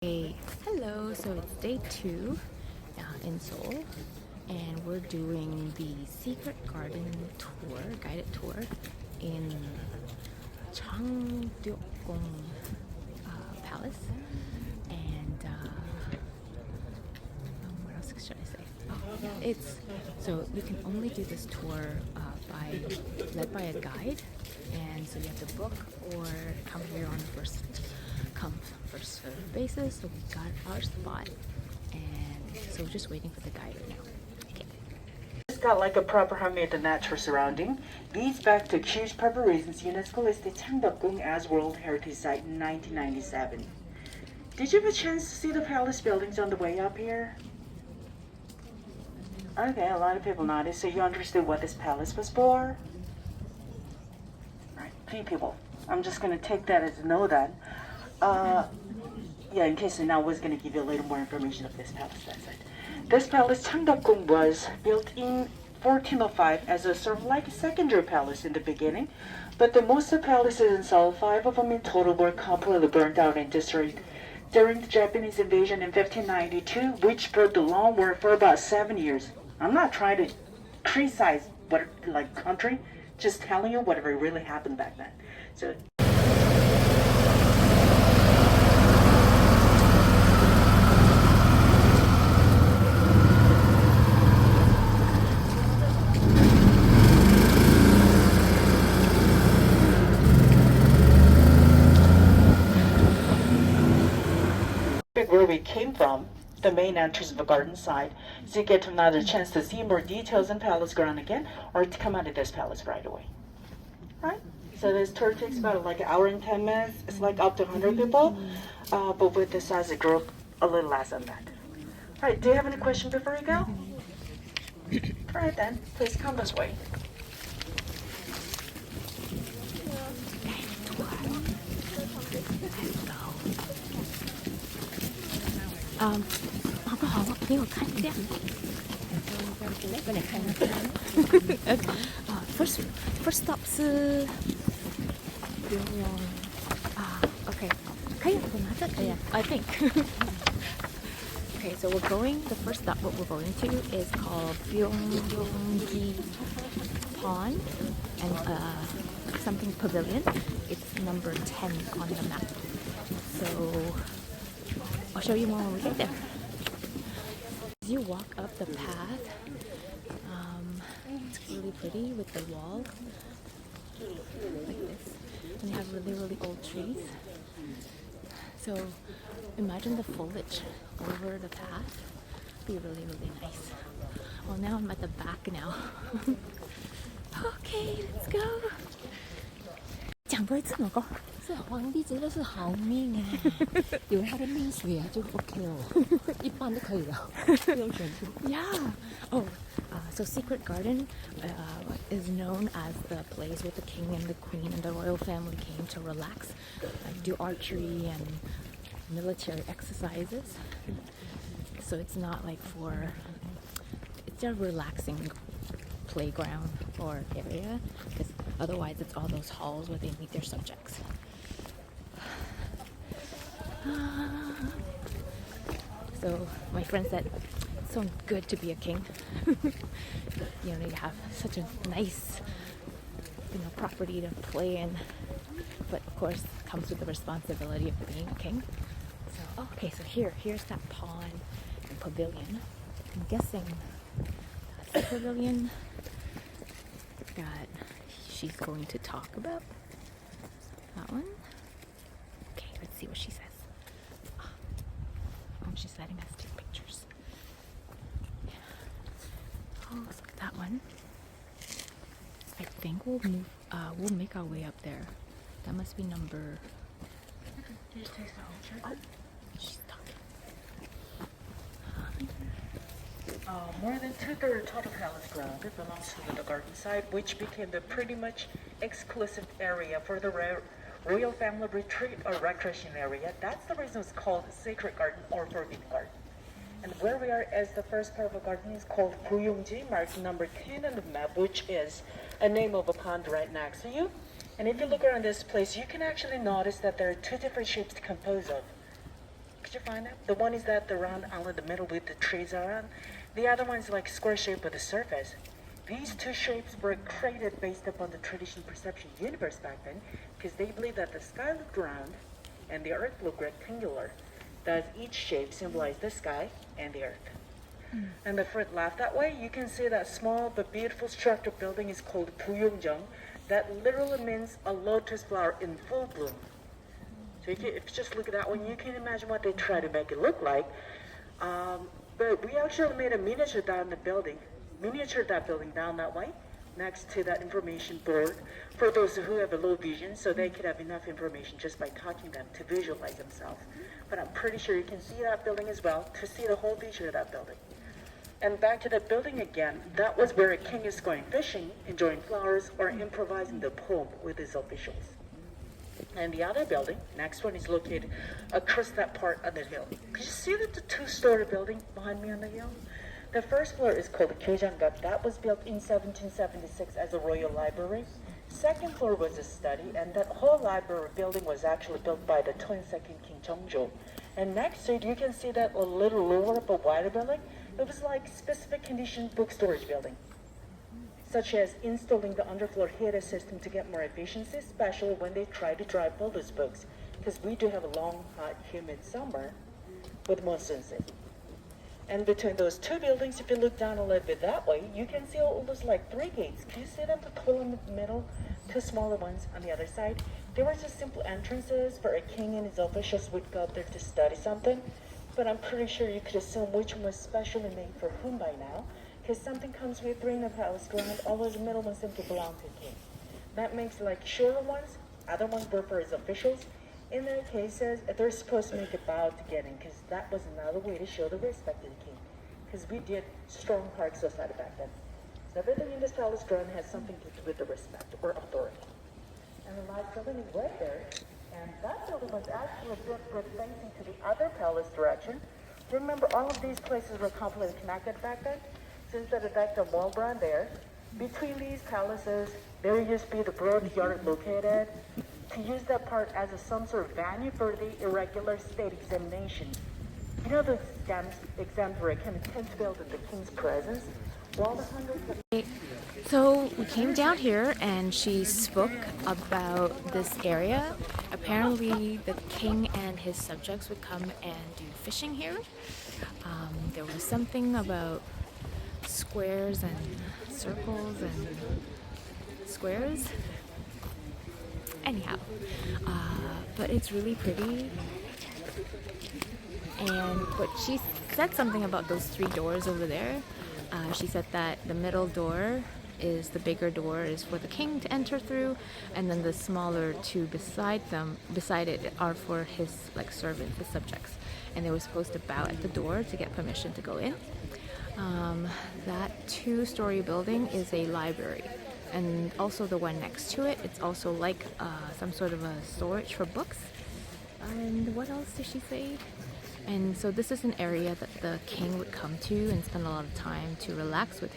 Hey, hello, so it's day 2 in Seoul, and we're doing the secret garden tour, guided tour in Changdeokgung Palace. And what else should I say? Oh, yeah, so you can only do this tour led by a guide, and so you have to book or come here on the first come first served basis. So we got our spot, and so we're just waiting for the guide right now. Okay. It's got like a proper homemade natural surrounding. Leads back to huge preparations UNESCO listed Changdeokgung as World Heritage Site in 1997. Did you have a chance to see the palace buildings on the way up here? Okay, a lot of people noticed, so you understood what this palace was for? Right, few people. I'm just gonna take that as a no then. Yeah, in case I was going to give you a little more information of this palace. That's it. This palace, Changdeokgung, was built in 1405 as a sort of like a secondary palace in the beginning, but the most of the palaces in Seoul, 5 of them in total, were completely burned down and destroyed during the Japanese invasion in 1592, which brought the long war for about 7 years. I'm not trying to criticize what country, just telling you whatever really happened back then. So. Where we came from, the main entrance of the garden side, so you get another chance to see more details in palace ground again, or to come out of this palace right away. Right? So this tour takes about like an hour and 10 minutes. It's like up to 100 people, but with the size of group, a little less than that. All right, do you have any questions before you go? All right then, please come this way. First stop okay. I think. Okay, so the first stop what we're going to is called Pyeonggi Pond and something Pavilion. It's number 10 on the map. So I'll show you more when we get there. As you walk up the path, it's really pretty with the wall like this, and you have really, really old trees. So imagine the foliage over the path. Be really, really nice. Well, now I'm at the back now. Okay, let's go. 讲多一次我讲。是皇帝真的是好命哎，有他的命水啊就 OK 了，一般就可以了，不用全部。Yeah. Oh, so Secret Garden is known as the place where the king and the queen and the royal family came to relax, like do archery and military exercises. So it's not like it's a relaxing playground or area, because otherwise it's all those halls where they meet their subjects. So my friend said it's so good to be a king. You have such a nice property to play in, but of course it comes with the responsibility of being a king. So okay, so here's that pond and pavilion. I'm guessing that's the pavilion that she's going to talk about. That one. Okay, let's see what she says. She's letting us take pictures. Yeah. Oh, so that one. I think we'll make our way up there. That must be number. Oh, she's talking. More than 2/3 total palace ground belongs to the garden side, which became the pretty much exclusive area for the royal family retreat or recreation area. That's the reason it's called Sacred Garden or Forbidden Garden. And where we are as the first part of the garden is called Pyeonggi, marked number 10 on the map, which is a name of a pond right next to you. And if you look around this place, you can actually notice that there are 2 different shapes to compose of. Could you find that? The one is that the round island in the middle with the trees around. The other one is like square shape with the surface. These two shapes were created based upon the traditional perception universe back then, because they believed that the sky looked round and the earth looked rectangular. Thus, each shape symbolized the sky and the earth. And the front left that way, you can see that small but beautiful structure building is called Buyongjang. That literally means a lotus flower in full bloom. So if you just look at that one, you can imagine what they try to make it look like. But we actually made a miniature that building down that way, next to that information board, for those who have a low vision, so they could have enough information just by touching them to visualize themselves. But I'm pretty sure you can see that building as well, to see the whole vision of that building. And back to the building again, that was where a king is going fishing, enjoying flowers, or improvising the poem with his officials. And the other building, next one, is located across that part of the hill. Could you see that the two-story building behind me on the hill? The first floor is called the Changdeokgung. That was built in 1776 as a royal library. Second floor was a study, and that whole library building was actually built by the 22nd King Changdeokgung. And next to it, you can see that a little lower but wider building. It was like specific condition book storage building, such as installing the underfloor heater system to get more efficiency, especially when they try to dry all those books, because we do have a long, hot, humid summer with monsoon season. And between those two buildings, if you look down a little bit that way, you can see almost like three gates. Can you see them, the tall in the middle, two smaller ones on the other side? They were just simple entrances for a king and his officials would go up there to study something. But I'm pretty sure you could assume which one was specially made for whom by now, because something comes with three in the palace ground, all those middle ones simply belong to the king. That makes like shorter ones, other ones were for his officials. In their cases, they're supposed to make a bow to get in, because that was another way to show the respect to the king. Because we did strong hard society back then. So everything in this palace ground has something to do with the respect or authority. And the large building is right there. And that building was actually built with facing to the other palace direction. Remember, all of these places were completely connected back then. Since the Dr. Mulberry there, between these palaces, there used to be the broad yard located to use that part as some sort of venue for the irregular state examination. You know those exams where it can be built in the king's presence? While the hundreds of So we came down here and she spoke about this area. Apparently the king and his subjects would come and do fishing here. There was something about squares and circles and squares. Anyhow, but it's really pretty. But she said something about those three doors over there. She said that the middle door is the bigger door is for the king to enter through, and then the smaller two beside it are for his like servants, his subjects, and they were supposed to bow at the door to get permission to go in. That two-story building is a library, and also the one next to it, it's also like some sort of a storage for books. And what else did she say? And so this is an area that the king would come to and spend a lot of time to relax with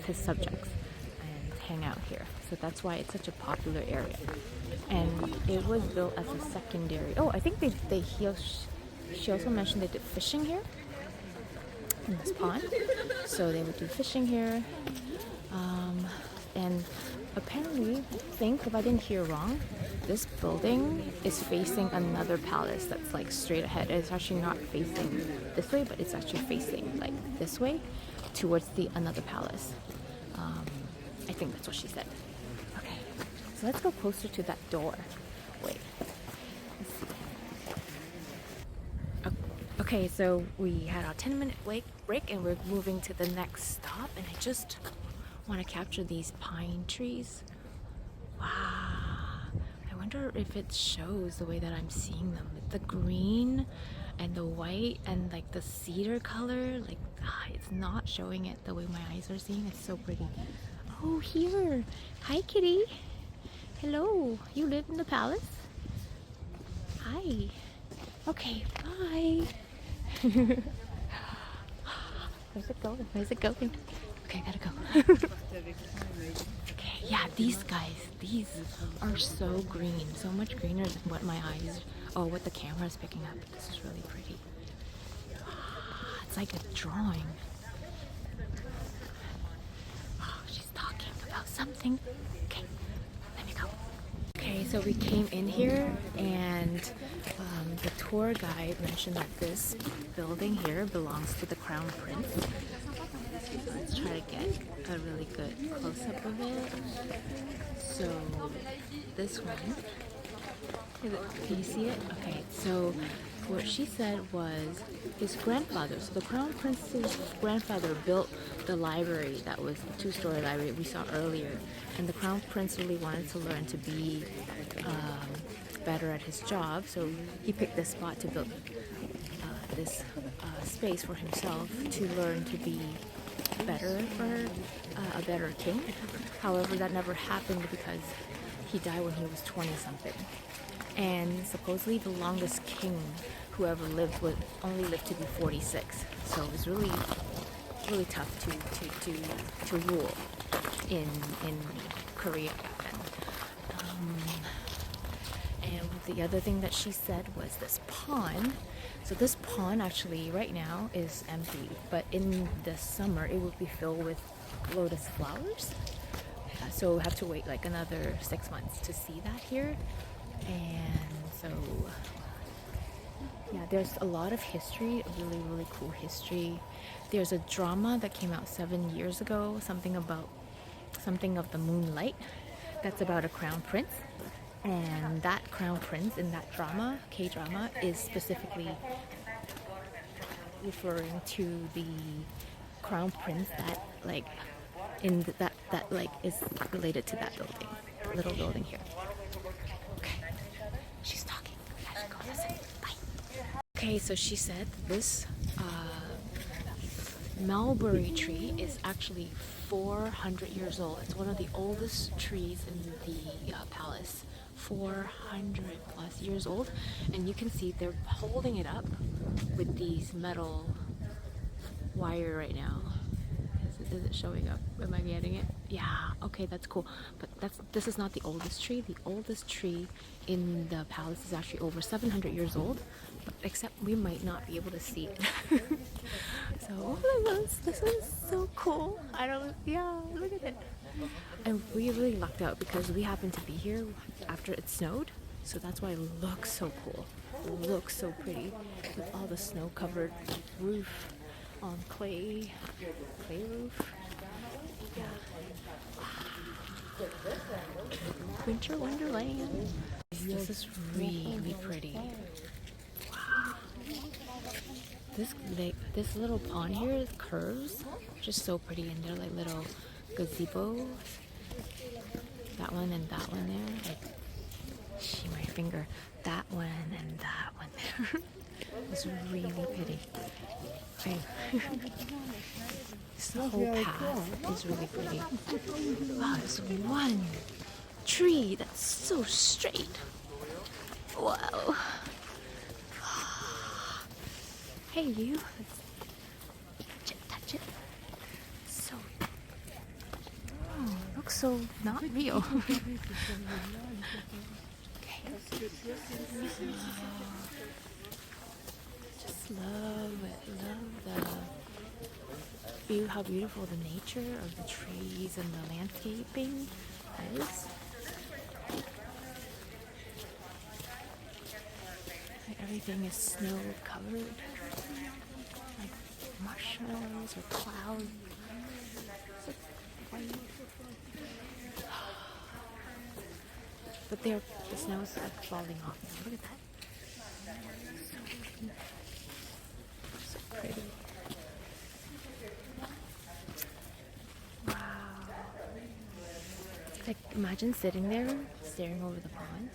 his subjects and hang out here. So that's why it's such a popular area. And it was built as a secondary. Oh, I think she also mentioned they did fishing here in this pond. So they would do fishing here. And apparently, I think, if I didn't hear wrong, this building is facing another palace that's like straight ahead. It's actually not facing this way, but it's actually facing like this way towards another palace. I think that's what she said. Okay, so let's go closer to that door. Wait. Let's see. Okay, so we had our 10-minute break and we're moving to the next stop, and I just want to capture these pine trees. Wow, I wonder if it shows the way that I'm seeing them. The green and the white and like the cedar color, like it's not showing it the way my eyes are seeing. It's so pretty. Oh, here. Hi, kitty. Hello. You live in the palace? Hi. Okay, bye. Where's it going? Where's it going? Okay, I gotta go. Okay, yeah, these guys, these are so green, so much greener than what my eyes Oh, what the camera is picking up. This is really pretty. It's like a drawing. Oh, she's talking about something. Okay, let me go. Okay, so we came in here and the tour guide mentioned that this building here belongs to the Crown Prince. Let's try to get a really good close-up of it. So this one, can you see it? Okay, so what she said was his grandfather, so the Crown Prince's grandfather built the library that was the two-story library we saw earlier, and the Crown Prince really wanted to learn to be better at his job, so he picked this spot to build this space for himself to learn to be better for a better king. However, that never happened because he died when he was 20 something, and supposedly the longest king who ever lived would only live to be 46. So it was really tough to rule in Korea back then. And the other thing that she said was this pond. So this pond actually right now is empty, but in the summer it would be filled with lotus flowers. So we have to wait like another 6 months to see that here. And so yeah, there's a lot of history, really cool history. There's a drama that came out 7 years ago, something of the moonlight, that's about a crown prince. And that crown prince in that drama, K-drama, is specifically referring to the crown prince that like in that like is related to that building, little building here. Okay, she's talking. I should go listen. Bye. Okay, so she said this mulberry tree is actually 400 years old. It's one of the oldest trees in the palace. 400 plus years old, and you can see they're holding it up with these metal wire right now. Is it showing up? Am I getting it? Yeah, okay, that's cool. But this is not the oldest tree. The oldest tree in the palace is actually over 700 years old, but except we might not be able to see it. So this is so cool. Look at it. And we really lucked out because we happened to be here after it snowed, so that's why it looks so cool. It looks so pretty with all the snow-covered roof on clay roof. Yeah. Winter Wonderland. This is really pretty. Wow. This little pond here curves, just so pretty, and they're like little gazebos. That one and that one there. Like, see my finger. That one and that one there. It's really pretty. Okay. This whole path is really pretty. Wow, there's one tree that's so straight. Wow. Hey, you. Touch it. So. Oh, looks so not real. Okay. Just love it. Love the view, how beautiful the nature of the trees and the landscaping is. Like everything is snow covered, like marshmallows or clouds. So white. But the snow is like falling off. Look at that. So pretty. Wow. Like imagine sitting there, staring over the pond.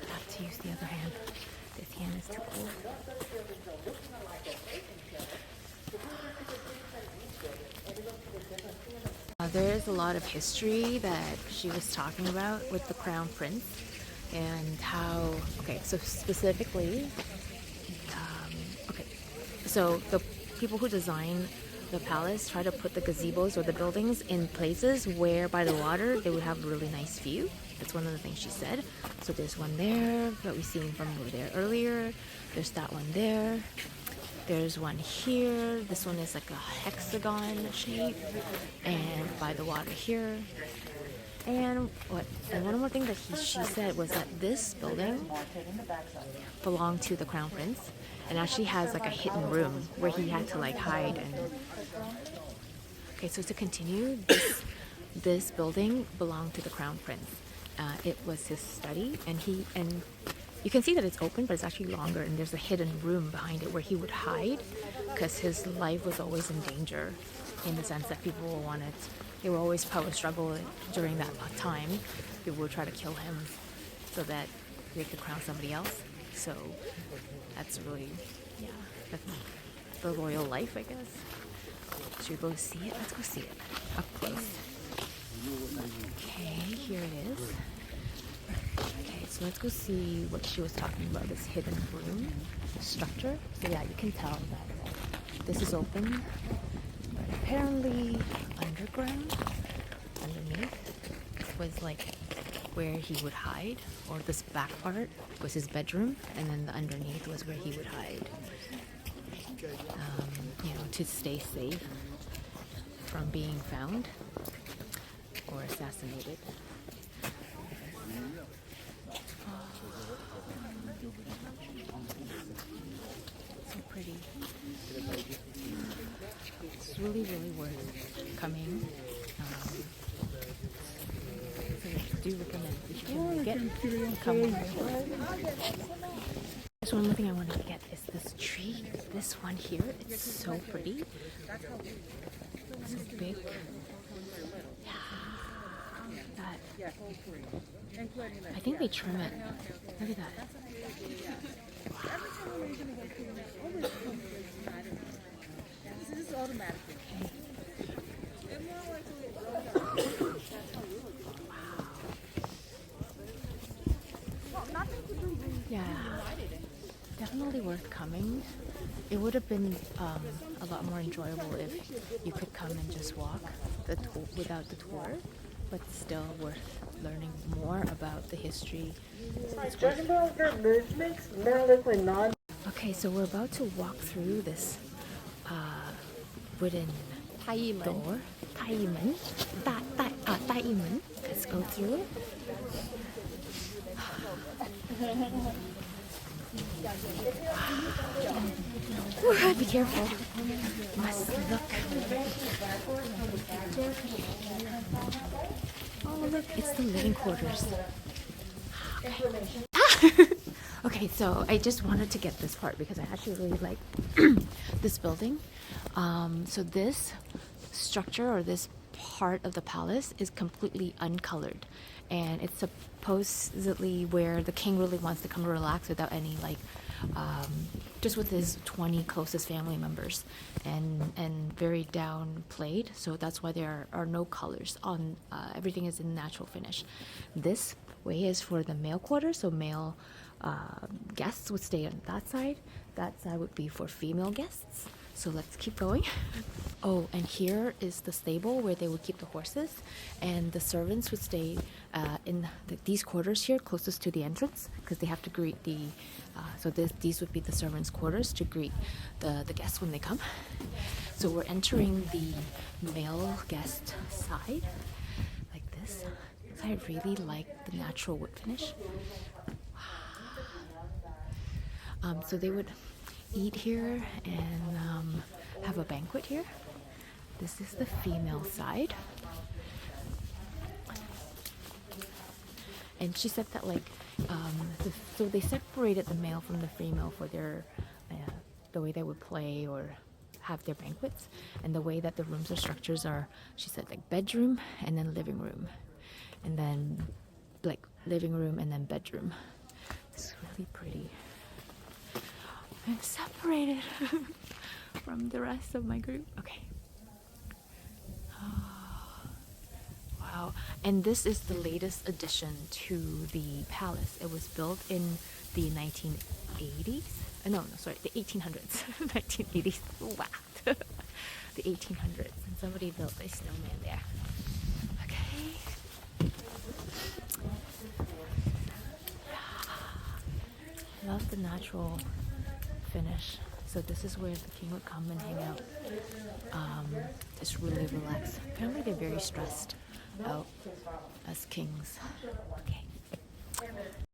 I have to use the other hand. This hand is too cold. There is a lot of history that she was talking about with the Crown Prince and how, okay, so specifically, so the people who design the palace try to put the gazebos or the buildings in places where by the water they would have a really nice view. That's one of the things she said. So there's one there that we seen from over there earlier. There's that one there. There's one here. This one is like a hexagon shape, and by the water here. And one more thing that she said was that this building belonged to the crown prince, and actually has like a hidden room where he had to like hide. And okay, so to continue, this building belonged to the crown prince. It was his study, and you can see that it's open, but it's actually longer, and there's a hidden room behind it where he would hide, because his life was always in danger, in the sense that they were always power struggle during that time. People would try to kill him so that they could crown somebody else. So that's really, yeah, that's the royal life, I guess. Should we go see it? Let's go see it up close. Okay, here it is. Okay, so let's go see what she was talking about, this hidden room structure. So yeah, you can tell that this is open, but apparently underneath was like where he would hide, or this back part was his bedroom, and then the underneath was where he would hide, to stay safe from being found or assassinated. So pretty. It's really, really worth coming. So I do recommend if you can make it, come. So one more thing I wanted to get is this tree. This one here, it's so pretty. So big. That. I think they trim it. Look at that. This is automatic. Okay. Yeah, definitely worth coming. It would have been a lot more enjoyable if you could come and just walk without the tour, but still worth learning more about the history. Judging by their movements, more likely non. Okay, so we're about to walk through this wooden door. 大义门. Let's go through it. Ooh, be careful. Must look. Oh, look, it's the living quarters. Okay. Okay, so I just wanted to get this part because I actually really like this building. So this structure, or this part of the palace, is completely uncolored, and it's supposedly where the king really wants to come to relax without any just with his 20 closest family members, and very downplayed. So that's why there are no colors on. Everything is in natural finish. This way is for the male quarters, so male guests would stay on that side. That side would be for female guests. So let's keep going. Oh, and here is the stable where they would keep the horses, and the servants would stay in these quarters here, closest to the entrance, because they have to greet the. So these would be the servants' quarters to greet the guests when they come. So we're entering the male guest side, like this. I really like the natural wood finish. So they would eat here and have a banquet here. This is the female side. And she said that so they separated the male from the female for their the way they would play or have their banquets, and the way that the rooms are structures are, she said, like bedroom and then living room, and then like living room and then bedroom. It's really pretty. I'm separated from the rest of my group. Okay. Oh, wow. And this is the latest addition to the palace. It was built in the 1980s. The 1800s. 1980s. Wow. the 1800s, and somebody built a snowman there. Okay. I love the natural finish. So this is where the king would come and hang out. Just really relax. Apparently they're very stressed out as kings. Okay.